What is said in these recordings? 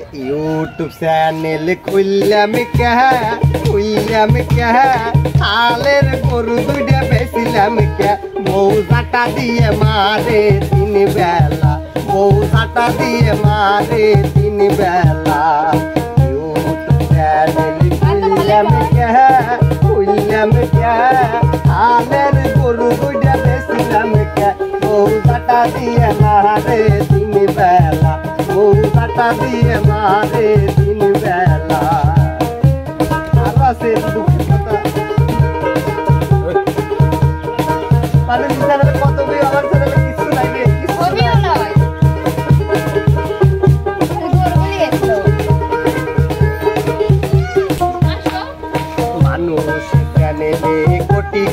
YouTube channel Khullam क्या हालेर गरु दुइटा बेचिलाम क्या बউ चाटा दिए मारे तीन बेला बউ चाटा दिए मारे तीन बेला यूट्यूब चैनल खुल्लाम क्या हालेर गरु दुइटा बेचिलाम क्या बউ चाटा दिए मारे तीन बेला बউ चाटा दिए मारे तीन बेला से दुखी কথা মানে বিচারে কত বই আমার ছেলে কিছু নাই রে ছবিও নাই গরবলি এসো মানুষ চ্যানেলে কোটি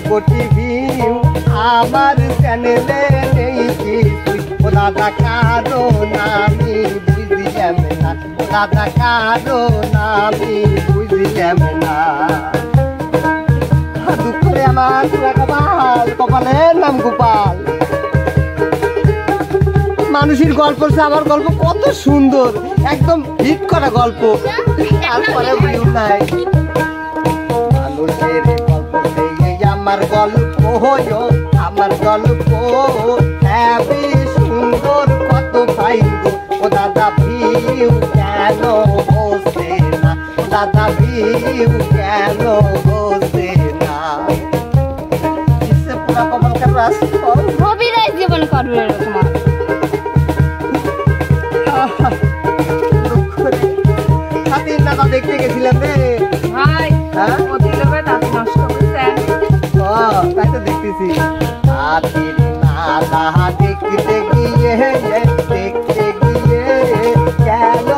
কোটি ভিউ আমার চ্যানেলে নেই কি ও দাদা কারো নামি বুঝিলাম না দাদা কারো নামি বুঝিলাম না দুঃখ করে আমার কপাল কপালের নাম গোপাল মানুষের গল্প আমার গল্প কত সুন্দর একদম হিট করা গল্প তারপরে ভিউ নাই মানুষের গল্প আমার গল্প হ্যাপি সুন্দর কত ভাই গো ও দাদা ভিউ কেন বসে না দাদা ভিউ কেন বসে না ইসে পুরা কমল কর রাস হবি রাই জীবন করবে তোমার সাথী না দেখতে গেছিলাম রে ভাই হ্যাঁ ওই লোকে তাতে নষ্ট করছে তাই তো দেখতেছি হাতির নালা দেখতে গিয়ে গেল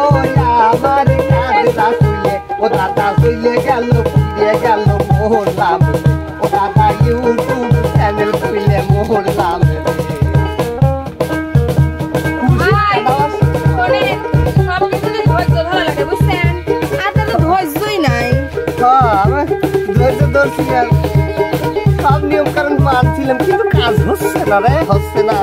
আমার দাদা শুয়ে ও দাদা শুয়ে গেল পুড়িয়ে গেল মোহরলাম ও দাদা ইউটিউব চ্যানেল খুলে মোহরলাম সব নিয়ম কারণ মানছিলাম কিন্তু কাজ হচ্ছে না রে হচ্ছে না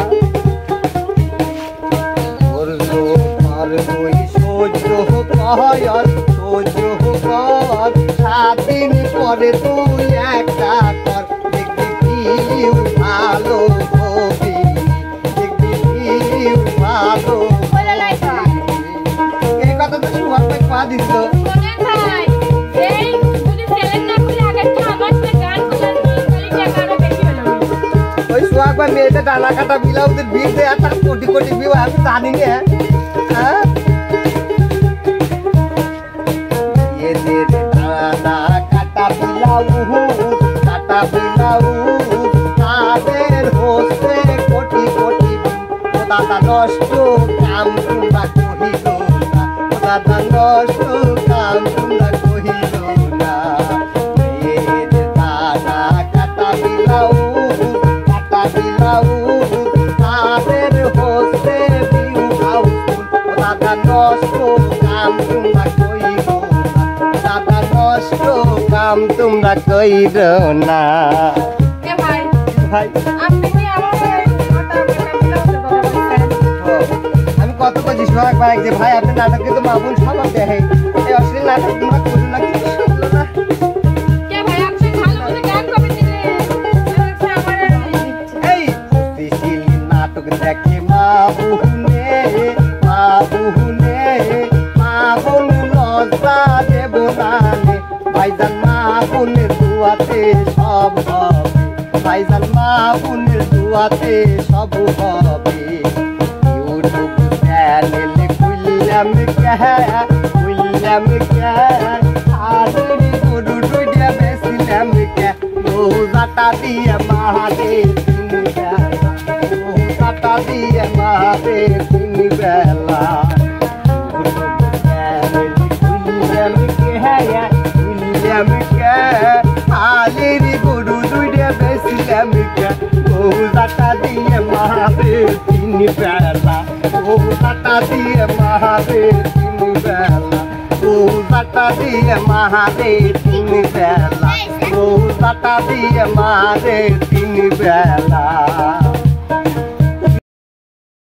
সাতদিন পরে তুই একটা কর দেখবি ভালো হবি দেখবি ভালো এই কথা তো সুভাষ ভাই পা দিস মেয়েদের ডানা কাটা বিলাউদের ভিড় দেয় তার কোটি কোটি ভিউ আমি জানি না এদের ডানা কাটা বিলাউ তাদের হচ্ছে কোটি কোটি ও দাদা নষ্ট কাম তোমরা কহিল না ও দাদা নষ্ট কাম তোমরা কহিল না এদের ডানা কাটা বিলাউ তাদের হচ্ছে ভিউ হাউসফুল দাদা নষ্ট কাম তোমরা কইর দাদা নষ্ট কাম তোমরা কইর না ভাই আমি কত বলছি সোহাগ ভাই যে ভাই আপনি নাটক কিন্তু মামুন সবার দেখে এই অশ্লীল নাটক তোমরা করো না কিছু শুনলো না দেখে মা বোন লজ্জা দেব নালে ভাইজান মা বোনের দুয়াতে সব হবে ভাইজান মা বোনের দুয়াতে সব হবে ইউটিউব চ্যানেল খুললাম আরে গরু দুইটা বেচিলাম বউ চাটা দিয়ে মারে চাটা দিয়ে মারে তিন বেলা আলের গরু দুইটা বেচিলাম বউ চাটা দিয়ে মারে তিন বেলা বউ চাটা দিয়ে মারে তিন বেলা বউ চাটা দিয়ে মারে তিন বেলা বউ চাটা দিয়ে মারে তিন বেলা